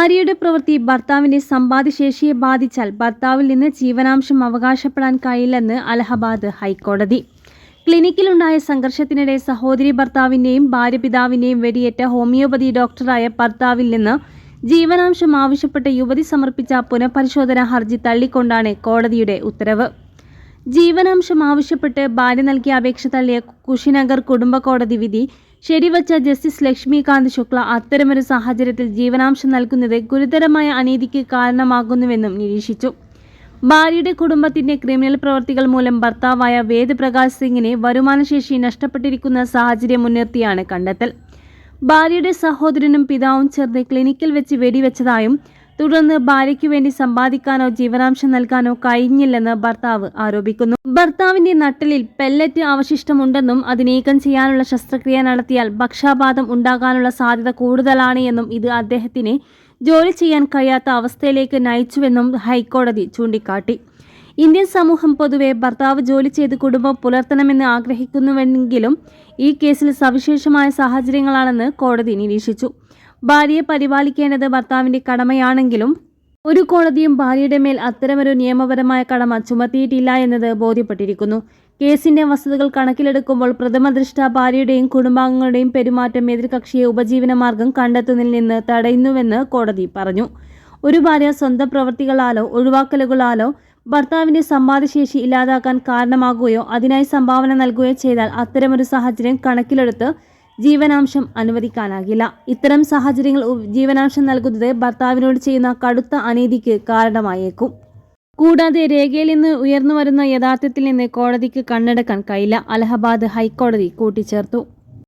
ഭാര്യയുടെ പ്രവൃത്തി ഭർത്താവിന്റെ സമ്പാദ്യശേഷിയെ ബാധിച്ചാൽ ഭർത്താവിൽ നിന്ന് ജീവനാംശം അവകാശപ്പെടാൻ കഴിയില്ലെന്ന് അലഹബാദ് ഹൈക്കോടതി. ക്ലിനിക്കിലുണ്ടായ സംഘർഷത്തിനിടെ സഹോദരി ഭർത്താവിന്റെയും ഭാര്യ പിതാവിന്റെയും വെടിയേറ്റ ഹോമിയോപ്പതി ഡോക്ടറായ ഭർത്താവിൽ നിന്ന് ജീവനാംശം ആവശ്യപ്പെട്ട യുവതി സമർപ്പിച്ച പുനഃപരിശോധനാ ഹർജി തള്ളിക്കൊണ്ടാണ് കോടതിയുടെ ഉത്തരവ്. ജീവനാംശം ആവശ്യപ്പെട്ട് ഭാര്യ നൽകിയ അപേക്ഷ തള്ളിയ കുശിനഗർ കുടുംബ കോടതി വിധി ശരിവച്ച ജസ്റ്റിസ് ലക്ഷ്മികാന്ത് ശുക്ല അത്തരമൊരു സാഹചര്യത്തിൽ ജീവനാംശം നൽകുന്നത് ഗുരുതരമായ അനീതിക്ക് കാരണമാകുന്നുവെന്നും നിരീക്ഷിച്ചു. ഭാര്യയുടെ കുടുംബത്തിന്റെ ക്രിമിനൽ പ്രവർത്തികൾ മൂലം ഭർത്താവായ വേദ് പ്രകാശ് സിംഗിന് വരുമാനശേഷി നഷ്ടപ്പെട്ടിരിക്കുന്ന സാഹചര്യം മുൻനിർത്തിയാണ് കണ്ടെത്തൽ. ഭാര്യയുടെ സഹോദരനും പിതാവും ചേർന്ന് ക്ലിനിക്കിൽ വെച്ച് വെടിവെച്ചതായും തുടർന്ന് ഭാര്യയ്ക്കു വേണ്ടി സമ്പാദിക്കാനോ ജീവനാംശം നൽകാനോ കഴിഞ്ഞില്ലെന്ന് ഭർത്താവ് ആരോപിക്കുന്നു. ഭർത്താവിന്റെ നട്ടലിൽ പെല്ലറ്റ് അവശിഷ്ടമുണ്ടെന്നും അത് നീക്കം ചെയ്യാനുള്ള ശസ്ത്രക്രിയ നടത്തിയാൽ പക്ഷാഘാതം ഉണ്ടാകാനുള്ള സാധ്യത കൂടുതലാണ് എന്നും ഇത് അദ്ദേഹത്തിന് ജോലി ചെയ്യാൻ കഴിയാത്ത അവസ്ഥയിലേക്ക് നയിച്ചുവെന്നും ഹൈക്കോടതി ചൂണ്ടിക്കാട്ടി. ഇന്ത്യൻ സമൂഹം പൊതുവെ ഭർത്താവ് ജോലി ചെയ്ത് കുടുംബം പുലർത്തണമെന്ന് ആഗ്രഹിക്കുന്നുവെങ്കിലും ഈ കേസിൽ സവിശേഷമായ സാഹചര്യങ്ങളാണെന്ന് കോടതി നിരീക്ഷിച്ചു. ഭാര്യയെ പരിപാലിക്കേണ്ടത് ഭർത്താവിന്റെ കടമയാണെങ്കിലും ഒരു കോടതിയും ഭാര്യയുടെ മേൽ അത്തരമൊരു നിയമപരമായ കടമ ചുമത്തിയിട്ടില്ല എന്നത് ബോധ്യപ്പെട്ടിരിക്കുന്നു. കേസിന്റെ വസ്തുതകൾ കണക്കിലെടുക്കുമ്പോൾ പ്രഥമദൃഷ്ട്യാ ഭാര്യയുടെയും കുടുംബാംഗങ്ങളുടെയും പെരുമാറ്റം എതിർകക്ഷിയെ ഉപജീവനമാർഗം കണ്ടെത്തുന്നതിൽ നിന്ന് തടയുന്നുവെന്ന് കോടതി പറഞ്ഞു. ഒരു ഭാര്യ സ്വന്തം പ്രവൃത്തികളാലോ ഒഴിവാക്കലുകളാലോ ഭർത്താവിന്റെ സമ്പാദ്യശേഷി ഇല്ലാതാക്കാൻ കാരണമാകുകയോ അതിനായി സംഭാവന നൽകുകയോ ചെയ്താൽ അത്തരമൊരു സാഹചര്യം കണക്കിലെടുത്ത് ജീവനാംശം അനുവദിക്കാനാകില്ല. ഇത്തരം സാഹചര്യങ്ങൾ ജീവനാംശം നൽകുന്നത് ഭർത്താവിനോട് ചെയ്യുന്ന കടുത്ത അനീതിക്ക് കാരണമായേക്കും. കൂടാതെ രേഖയിൽ നിന്ന് ഉയർന്നു വരുന്ന യാഥാർത്ഥ്യത്തിൽ നിന്ന് കോടതിക്ക് കണ്ണടക്കാൻ കഴിയില്ല. അലഹബാദ് ഹൈക്കോടതി കൂട്ടിച്ചേർത്തു.